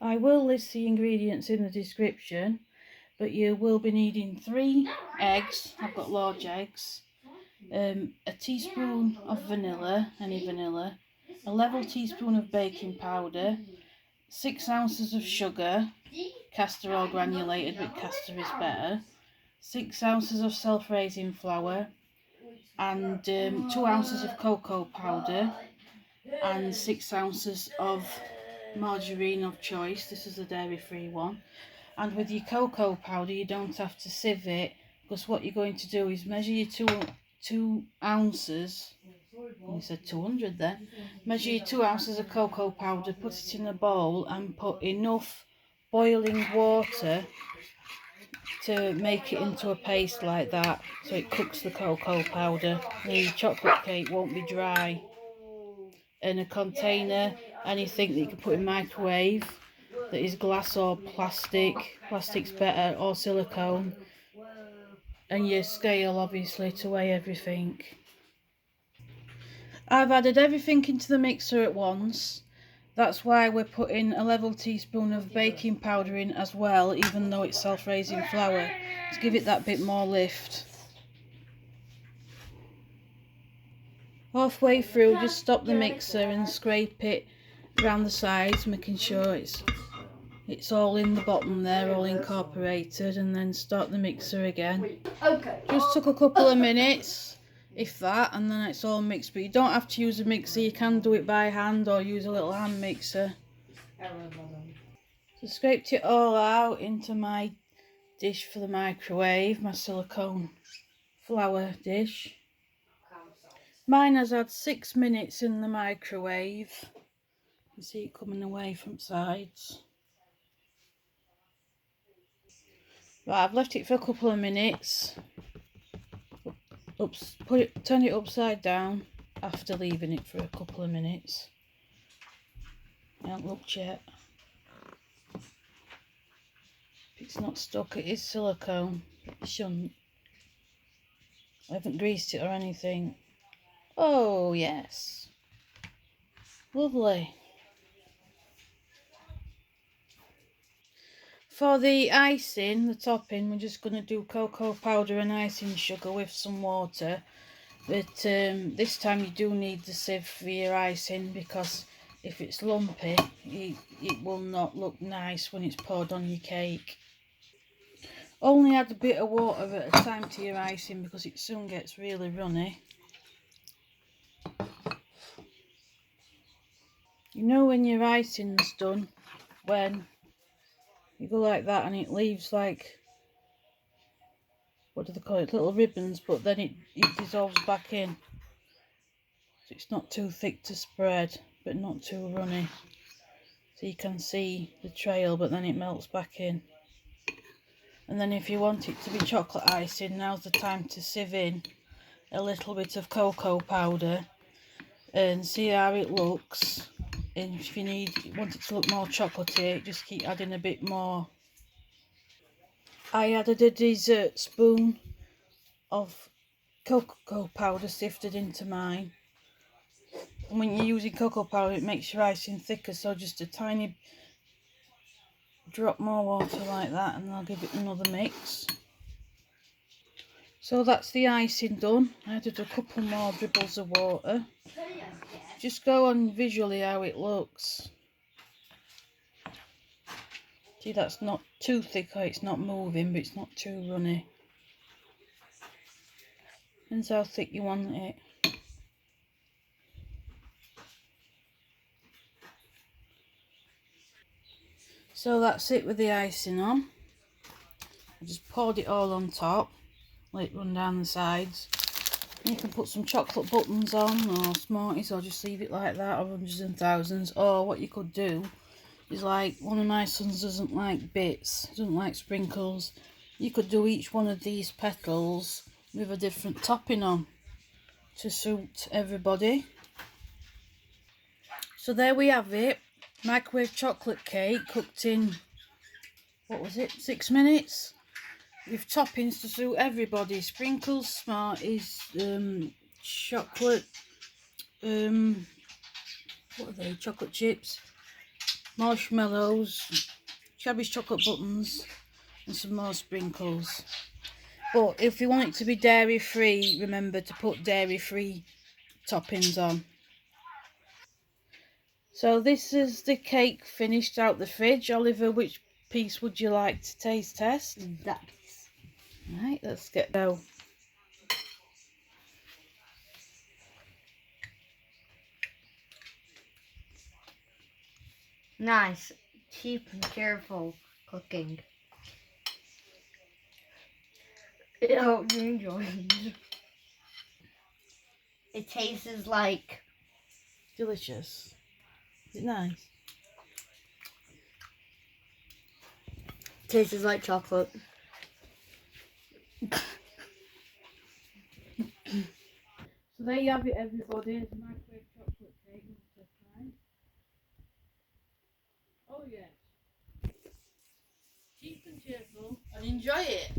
I will list the ingredients in the description, but you will be needing 3 eggs. I've got large eggs. A teaspoon of vanilla, any vanilla. A level teaspoon of baking powder. 6 ounces of sugar, castor or granulated, but castor is better. 6 ounces of self-raising flour, and 2 ounces of cocoa powder, and 6 ounces of margarine of choice. This is a dairy-free one. And with your cocoa powder, you don't have to sieve it, because what you're going to do is measure your 2 ounces. You said 200 then. Measure your 2 ounces of cocoa powder, put it in a bowl, and put enough boiling water to make it into a paste like that, so it cooks the cocoa powder. And your chocolate cake won't be dry. In a container, anything that you can put in microwave that is glass or plastic. Plastic's better, or silicone. And your scale, obviously, to weigh everything. I've added everything into the mixer at once. That's why we're putting a level teaspoon of baking powder in as well, even though it's self-raising flour, to give it that bit more lift. Halfway through, just stop the mixer and scrape it around the sides, making sure it's all in the bottom there, all incorporated, and then start the mixer again. Just took a couple of minutes, if that, and then it's all mixed. But you don't have to use a mixer, you can do it by hand or use a little hand mixer. So scraped it all out into my dish for the microwave, my silicone flour dish. Mine has had 6 minutes in the microwave. You can see it coming away from sides. Right, I've left it for a couple of minutes. Turn it upside down after leaving it for a couple of minutes. I haven't looked yet. If it's not stuck, it is silicone. It shouldn't. I haven't greased it or anything. Oh yes, lovely. For the icing, the topping, we're just going to do cocoa powder and icing sugar with some water. But this time you do need the sieve for your icing, because if it's lumpy, it will not look nice when it's poured on your cake. Only add a bit of water at a time to your icing, because it soon gets really runny. You know when your icing's done, when you go like that and it leaves like, what do they call it, little ribbons, but then it dissolves back in. So it's not too thick to spread, but not too runny. So you can see the trail, but then it melts back in. And then if you want it to be chocolate icing, now's the time to sieve in a little bit of cocoa powder and see how it looks. And if you want it to look more chocolatey, just keep adding a bit more. I added a dessert spoon of cocoa powder sifted into mine. And when you're using cocoa powder, it makes your icing thicker, so just a tiny drop more water like that, and I'll give it another mix. So that's the icing done. I added a couple more dribbles of water. Just go on visually how it looks. See, that's not too thick, or it's not moving, but it's not too runny. Depends how thick you want it. So that's it with the icing on. I just poured it all on top, let it run down the sides. And you can put some chocolate buttons on, or Smarties, or just leave it like that, or hundreds and thousands. Or what you could do is, like, one of my sons doesn't like bits, doesn't like sprinkles. You could do each one of these petals with a different topping on to suit everybody. So there we have it. Microwave chocolate cake cooked in, what was it, 6 minutes? With toppings to suit everybody. Sprinkles, Smarties, chocolate, what are they, chocolate chips, marshmallows, cabbage chocolate buttons, and some more sprinkles. But if you want it to be dairy free, remember to put dairy free toppings on. So this is the cake finished out the fridge. Oliver, which piece would you like to taste test? That piece. Right, let's get go. Nice, cheap and careful cooking. I hope you enjoy it. It tastes like Delicious. Is it nice? tastes like chocolate. So there you have it, everybody. It's microwave chocolate cake. Oh yes. Cheap and cheerful, and enjoy it.